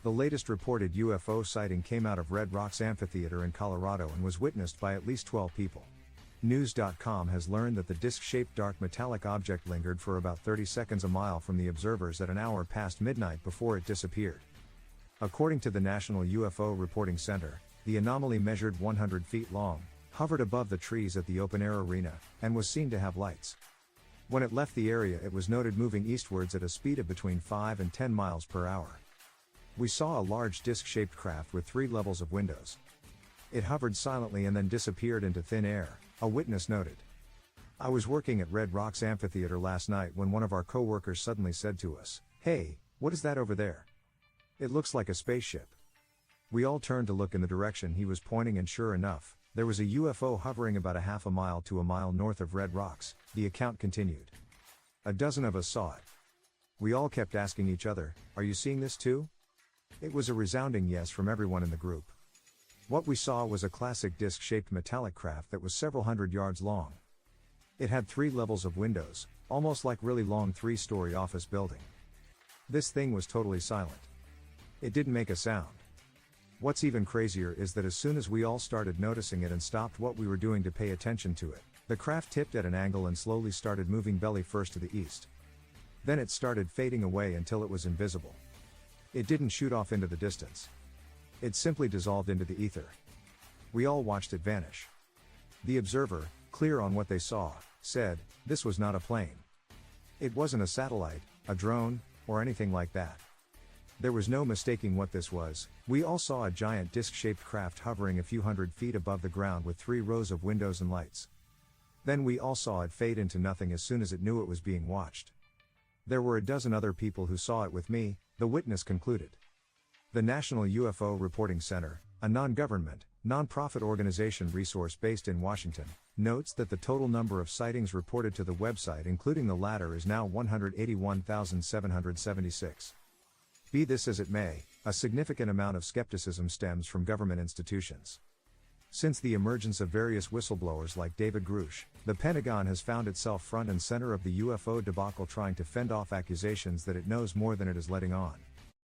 The latest reported UFO sighting came out of Red Rocks Amphitheater in Colorado and was witnessed by at least 12 people. News.com has learned that the disc-shaped dark metallic object lingered for about 30 seconds a mile from the observers at an hour past midnight before it disappeared. According to the National UFO Reporting Center, the anomaly measured 100 feet long, hovered above the trees at the open-air arena, and was seen to have lights. When it left the area, it was noted moving eastwards at a speed of between 5 and 10 miles per hour. We saw a large disc-shaped craft with 3 levels of windows. It hovered silently and then disappeared into thin air, a witness noted. I was working at Red Rocks Amphitheater last night when one of our co-workers suddenly said to us, "Hey, what is that over there? It looks like a spaceship." We all turned to look in the direction he was pointing, and sure enough, there was a UFO hovering about a half a mile to a mile north of Red Rocks, the account continued. A dozen of us saw it. We all kept asking each other, "Are you seeing this too?" It was a resounding yes from everyone in the group. What we saw was a classic disc-shaped metallic craft that was several hundred yards long. It had 3 levels of windows, almost like really long 3-story office building. This thing was totally silent. It didn't make a sound. What's even crazier is that as soon as we all started noticing it and stopped what we were doing to pay attention to it, the craft tipped at an angle and slowly started moving belly first to the east. Then it started fading away until it was invisible. It didn't shoot off into the distance. It simply dissolved into the ether. We all watched it vanish. The observer, clear on what they saw, said, "This was not a plane. It wasn't a satellite, a drone, or anything like that. There was no mistaking what this was. We all saw a giant disc-shaped craft hovering a few hundred feet above the ground with 3 rows of windows and lights. Then we all saw it fade into nothing as soon as it knew it was being watched." There were a dozen other people who saw it with me, the witness concluded. The National UFO Reporting Center, a non-government, non-profit organization resource based in Washington, notes that the total number of sightings reported to the website, including the latter, is now 181,776. Be this as it may, a significant amount of skepticism stems from government institutions. Since the emergence of various whistleblowers like David Grush, the Pentagon has found itself front and center of the UFO debacle, trying to fend off accusations that it knows more than it is letting on.